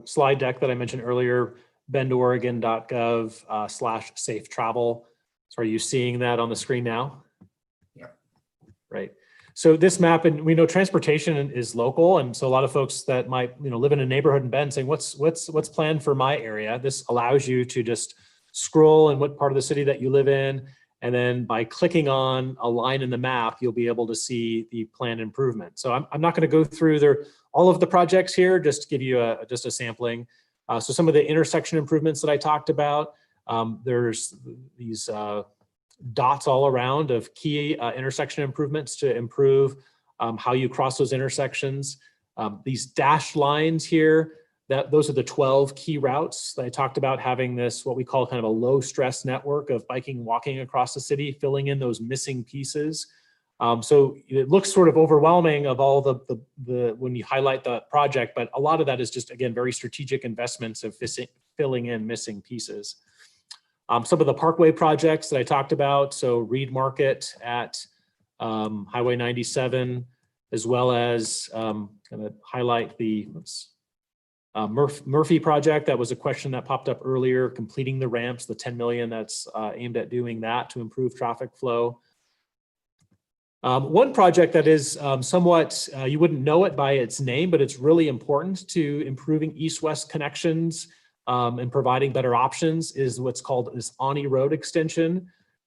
slide deck that I mentioned earlier, bendoregon.gov/safe travel. So are you seeing that on the screen now? Yeah. Right. So this map, and we know transportation is local, and so a lot of folks that might live in a neighborhood in Bend saying, what's planned for my area? This allows you to just scroll in what part of the city that you live in, and then by clicking on a line in the map, you'll be able to see the planned improvement. So I'm not going to go through all of the projects here, just to give you just a sampling. So some of the intersection improvements that I talked about, there's these dots all around of key intersection improvements to improve how you cross those intersections. These dashed lines here, those are the 12 key routes that I talked about, having this, what we call kind of a low stress network of biking, walking across the city, filling in those missing pieces. So it looks sort of overwhelming of all the when you highlight the project, but a lot of that is just, again, very strategic investments of filling in missing pieces. Some of the parkway projects that I talked about, so Reed Market at Highway 97, as well as kind of highlight the Murphy project. That was a question that popped up earlier, completing the ramps, the 10 million that's aimed at doing that to improve traffic flow. One project that is somewhat, you wouldn't know it by its name, but it's really important to improving east-west connections and providing better options, is what's called this Ani Road extension.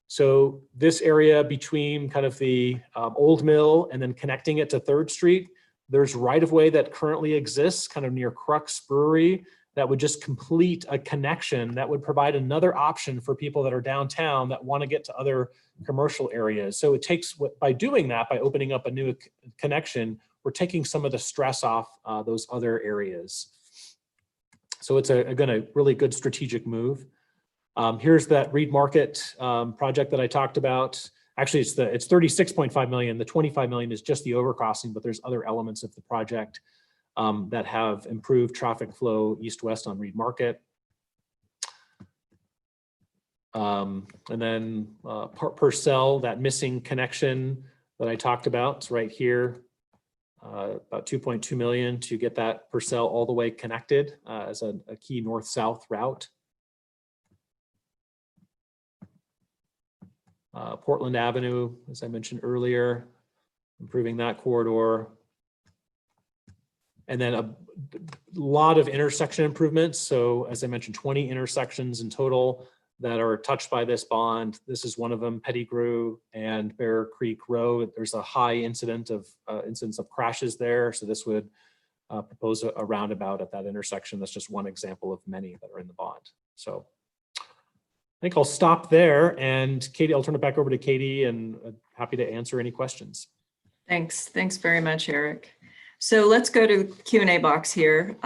So this area between kind of the Old Mill and then connecting it to 3rd Street, there's right-of-way that currently exists kind of near Crux Brewery that would just complete a connection that would provide another option for people that are downtown that want to get to other commercial areas. So it takes, by doing that, by opening up a new connection, we're taking some of the stress off those other areas. So it's again, a really good strategic move. Here's that Reed Market project that I talked about. Actually, it's 36.5 million. The 25 million is just the overcrossing, but there's other elements of the project that have improved traffic flow east-west on Reed Market. And then Purcell, that missing connection that I talked about, it's right here. About 2.2 million to get that Purcell all the way connected as a key north-south route. Portland Avenue, as I mentioned earlier, improving that corridor. And then a lot of intersection improvements. So as I mentioned, 20 intersections in total that are touched by this bond. This is one of them, Pettigrew and Bear Creek Road. There's a high incidence of crashes there. So this would propose a roundabout at that intersection. That's just one example of many that are in the bond. So I think I'll stop there, and Katie, I'll turn it back over to Katie, and happy to answer any questions. Thanks very much, Eric. So let's go to the Q&A box here.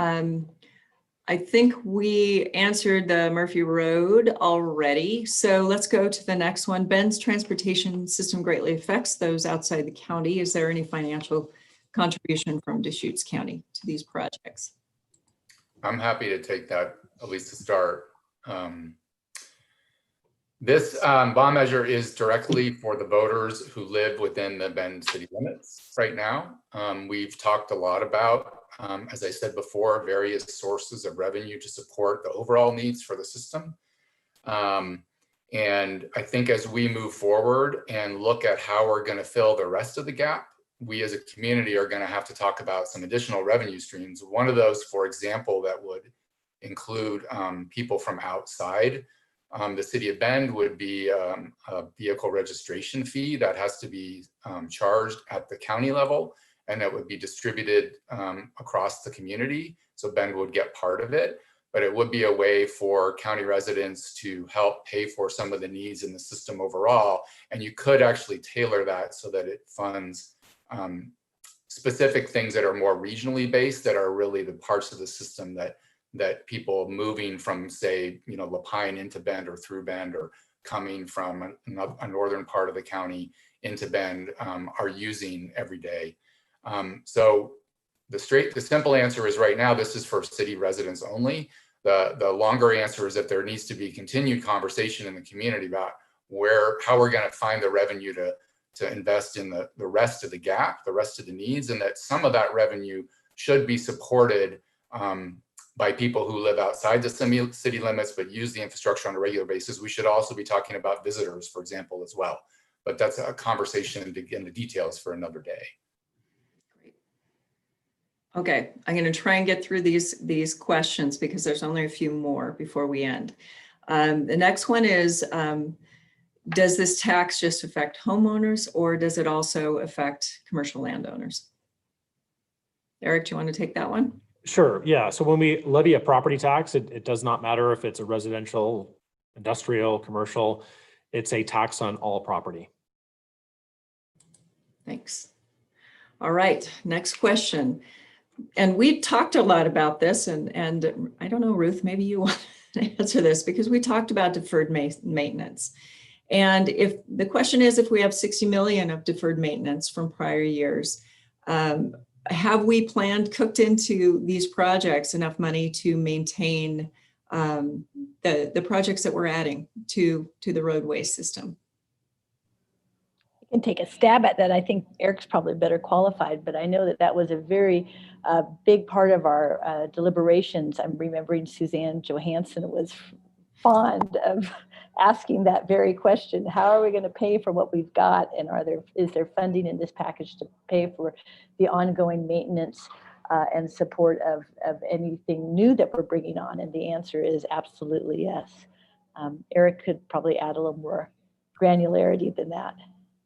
I think we answered the Murphy Road already. So let's go to the next one. Bend's transportation system greatly affects those outside the county. Is there any financial contribution from Deschutes County to these projects? I'm happy to take that, at least to start. This bond measure is directly for the voters who live within the Bend city limits right now. We've talked a lot about, as I said before, various sources of revenue to support the overall needs for the system. And I think as we move forward and look at how we're going to fill the rest of the gap, we as a community are going to have to talk about some additional revenue streams. One of those, for example, that would include people from outside the city of Bend would be a vehicle registration fee that has to be charged at the county level, and that would be distributed across the community. So Bend would get part of it, but it would be a way for county residents to help pay for some of the needs in the system overall. And you could actually tailor that so that it funds specific things that are more regionally based, that are really the parts of the system that people moving from, say, Lapine into Bend or through Bend, or coming from a northern part of the county into Bend are using every day. So the simple answer is right now, this is for city residents only. The longer answer is that there needs to be continued conversation in the community about how we're going to find the revenue to invest in the rest of the gap, the rest of the needs, and that some of that revenue should be supported by people who live outside the city limits but use the infrastructure on a regular basis. We should also be talking about visitors, for example, as well. But that's a conversation in the details for another day. Great. Okay, I'm going to try and get through these questions because there's only a few more before we end. The next one is, does this tax just affect homeowners, or does it also affect commercial landowners? Eric, do you want to take that one? Sure, yeah. So when we levy a property tax, it does not matter if it's a residential, industrial, commercial. It's a tax on all property. Thanks. All right, next question. And we talked a lot about this, and I don't know, Ruth, maybe you want to answer this, because we talked about deferred maintenance. And if the question is, if we have 60 million of deferred maintenance from prior years, have we cooked into these projects enough money to maintain the projects that we're adding to the roadway system? I can take a stab at that. I think Eric's probably better qualified, but I know that that was a very big part of our deliberations. I'm remembering Suzanne Johansson was fond of asking that very question. How are we going to pay for what we've got? And is there funding in this package to pay for the ongoing maintenance and support of anything new that we're bringing on? And the answer is absolutely yes. Eric could probably add a little more granularity than that.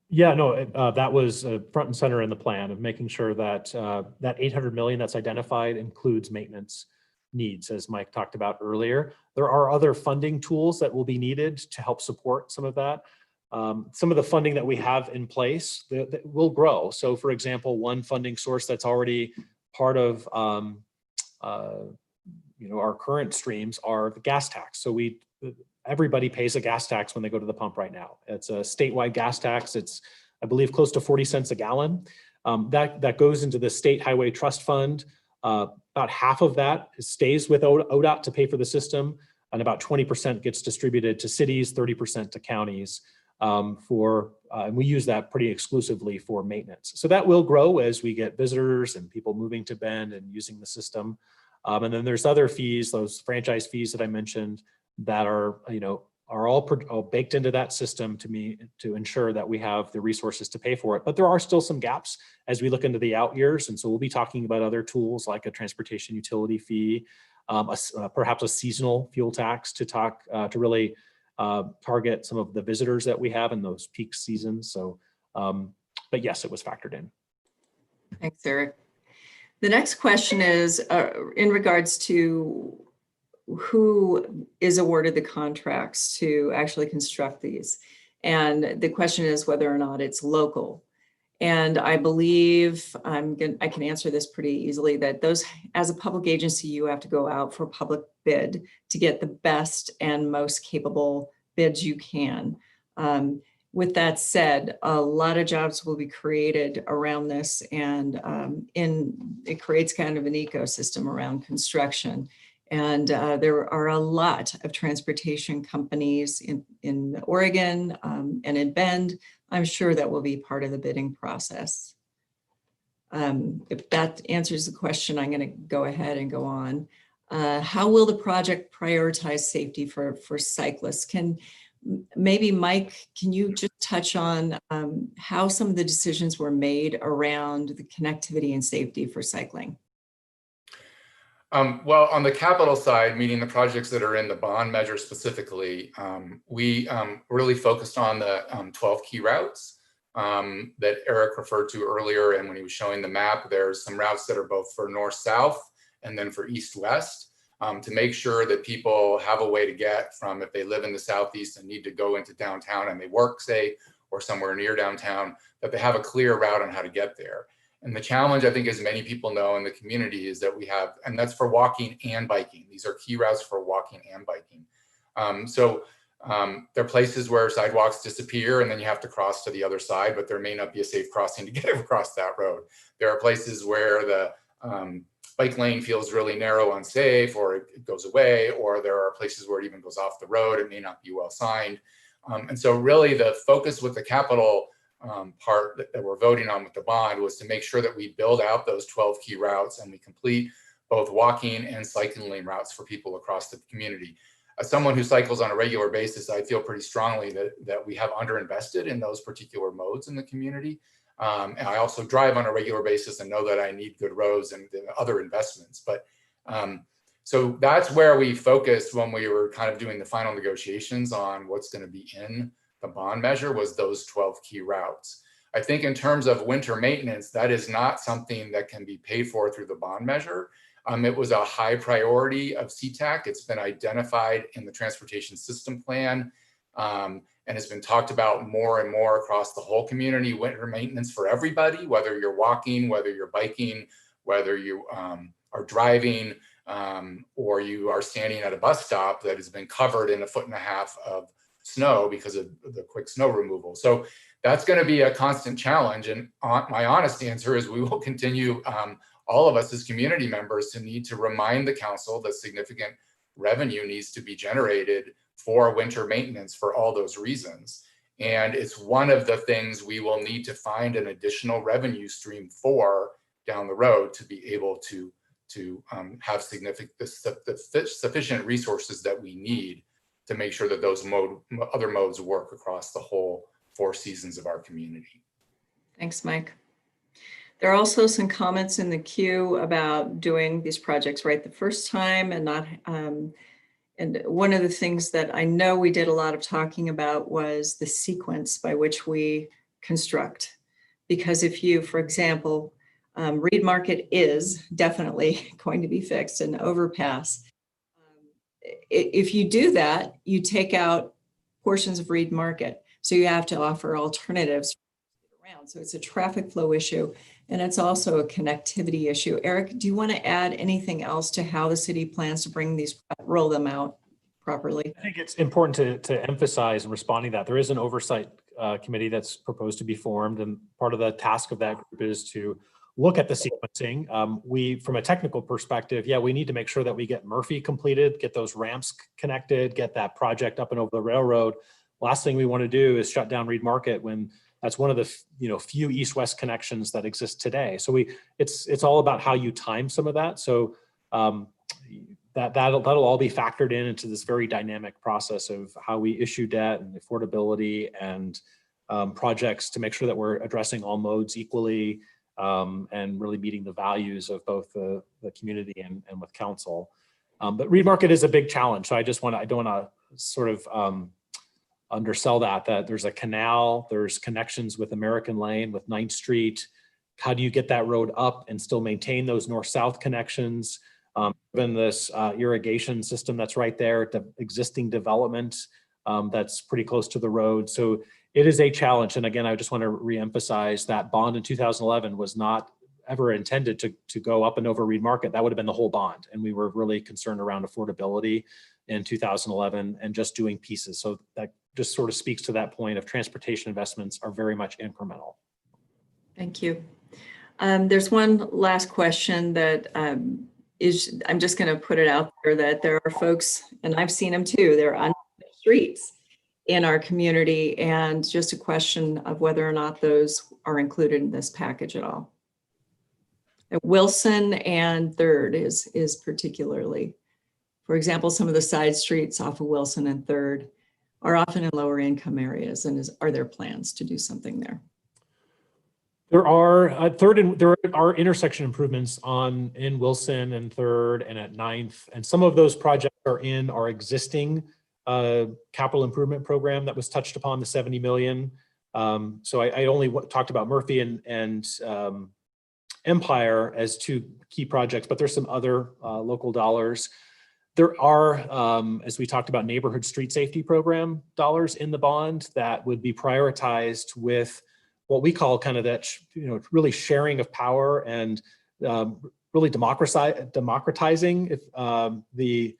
Yeah, no, that was front and center in the plan of making sure that that 800 million that's identified includes maintenance needs, as Mike talked about earlier. There are other funding tools that will be needed to help support some of that. Some of the funding that we have in place that will grow. So for example, one funding source that's already part of our current streams are the gas tax. So everybody pays a gas tax when they go to the pump right now. It's a statewide gas tax. It's, I believe, close to 40 cents a gallon. That goes into the State Highway Trust Fund. About half of that stays with ODOT to pay for the system, and about 20% gets distributed to cities, 30% to counties. And we use that pretty exclusively for maintenance. So that will grow as we get visitors and people moving to Bend and using the system. And then there's other fees, those franchise fees that I mentioned, that are all baked into that system to ensure that we have the resources to pay for it. But there are still some gaps as we look into the out years. And so we'll be talking about other tools like a transportation utility fee, perhaps a seasonal fuel tax to really target some of the visitors that we have in those peak seasons. So, but yes, it was factored in. Thanks, Eric. The next question is in regards to who is awarded the contracts to actually construct these. And the question is whether or not it's local. And I believe I can answer this pretty easily, that those, as a public agency, you have to go out for public bid to get the best and most capable bids you can. With that said, a lot of jobs will be created around this, and it creates kind of an ecosystem around construction. And there are a lot of transportation companies in Oregon and in Bend. I'm sure that will be part of the bidding process. If that answers the question, I'm going to go ahead and go on. How will the project prioritize safety for cyclists? Maybe Mike, can you just touch on how some of the decisions were made around the connectivity and safety for cycling? Well, on the capital side, meaning the projects that are in the bond measure specifically, we really focused on the 12 key routes that Eric referred to earlier. And when he was showing the map, there's some routes that are both for north-south and then for east-west, to make sure that people have a way to get from, if they live in the southeast and need to go into downtown and they work, say, or somewhere near downtown, that they have a clear route on how to get there. And the challenge, I think, as many people know in the community, is that we have, and that's for walking and biking. These are key routes for walking and biking. There are places where sidewalks disappear and then you have to cross to the other side, but there may not be a safe crossing to get across that road. There are places where the bike lane feels really narrow, unsafe, or it goes away, or there are places where it even goes off the road. It may not be well signed. And so really the focus with the capital part that we're voting on with the bond was to make sure that we build out those 12 key routes and we complete both walking and cycling lane routes for people across the community. As someone who cycles on a regular basis, I feel pretty strongly that we have underinvested in those particular modes in the community. And I also drive on a regular basis and know that I need good roads and other investments. But so that's where we focused when we were kind of doing the final negotiations on what's going to be in the bond measure, was those 12 key routes. I think in terms of winter maintenance, that is not something that can be paid for through the bond measure. It was a high priority of CTAC. It's been identified in the transportation system plan and it's been talked about more and more across the whole community. Winter maintenance for everybody, whether you're walking, whether you're biking, whether you are driving, or you are standing at a bus stop that has been covered in 1.5 feet of snow because of the quick snow removal. So that's going to be a constant challenge. And my honest answer is we will continue, all of us as community members, to need to remind the council that significant revenue needs to be generated for winter maintenance for all those reasons. And it's one of the things we will need to find an additional revenue stream for down the road to be able to have sufficient resources that we need to make sure that those other modes work across the whole 4 seasons of our community. Thanks, Mike. There are also some comments in the queue about doing these projects right the first time and not, and one of the things that I know we did a lot of talking about was the sequence by which we construct. Because if you, for example, Reed Market is definitely going to be fixed, an overpass. If you do that, you take out portions of Reed Market. So you have to offer alternatives around. So it's a traffic flow issue, and it's also a connectivity issue. Eric, do you want to add anything else to how the city plans to bring these, roll them out properly? I think it's important to emphasize in responding to that there is an oversight committee that's proposed to be formed, and part of the task of that group is to look at the sequencing. We, from a technical perspective, we need to make sure that we get Murphy completed, get those ramps connected, get that project up and over the railroad. Last thing we want to do is shut down Reed Market when that's one of the few east-west connections that exist today. So it's all about how you time some of that. So that'll all be factored into this very dynamic process of how we issue debt and affordability and projects to make sure that we're addressing all modes equally and really meeting the values of both the community and with council. But Reed Market is a big challenge. So I don't want to sort of undersell that there's a canal, there's connections with American Lane, with 9th Street. How do you get that road up and still maintain those north-south connections? Even this irrigation system that's right there, the existing development that's pretty close to the road. So it is a challenge. And again, I just want to reemphasize that bond in 2011 was not ever intended to go up and over Reed Market. That would have been the whole bond. And we were really concerned around affordability in 2011 and just doing pieces. So that just sort of speaks to that point of transportation investments are very much incremental. Thank you. There's one last question that I'm just going to put it out there that there are folks, and I've seen them too, they're on the streets in our community, and just a question of whether or not those are included in this package at all. Wilson and 3rd is particularly, for example, some of the side streets off of Wilson and 3rd are often in lower income areas, and are there plans to do something there? There are there are intersection improvements in Wilson and 3rd and at 9th, and some of those projects are in our existing capital improvement program that was touched upon, the 70 million. So I only talked about Murphy and Empire as 2 key projects, but there's some other local dollars. There are, as we talked about, neighborhood street safety program dollars in the bond that would be prioritized with what we call kind of that, really sharing of power and really democratizing the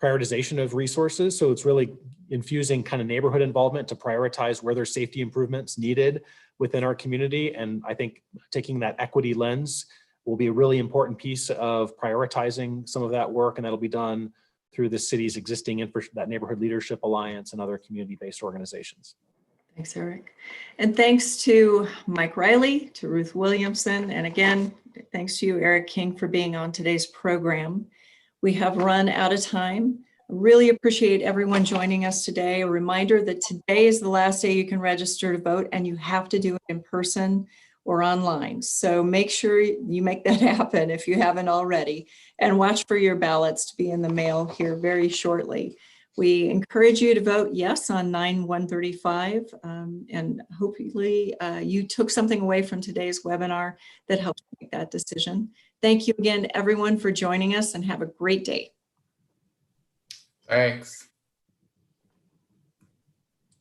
prioritization of resources. So it's really infusing kind of neighborhood involvement to prioritize where there's safety improvements needed within our community. And I think taking that equity lens will be a really important piece of prioritizing some of that work, and that'll be done through the city's existing that Neighborhood Leadership Alliance and other community-based organizations. Thanks, Eric. And thanks to Mike Riley, to Ruth Williamson, and again, thanks to you, Eric King, for being on today's program. We have run out of time. Really appreciate everyone joining us today. A reminder that today is the last day you can register to vote, and you have to do it in person or online. So make sure you make that happen if you haven't already, and watch for your ballots to be in the mail here very shortly. We encourage you to vote yes on 9/135, and hopefully you took something away from today's webinar that helps make that decision. Thank you again, everyone, for joining us, and have a great day. Thanks.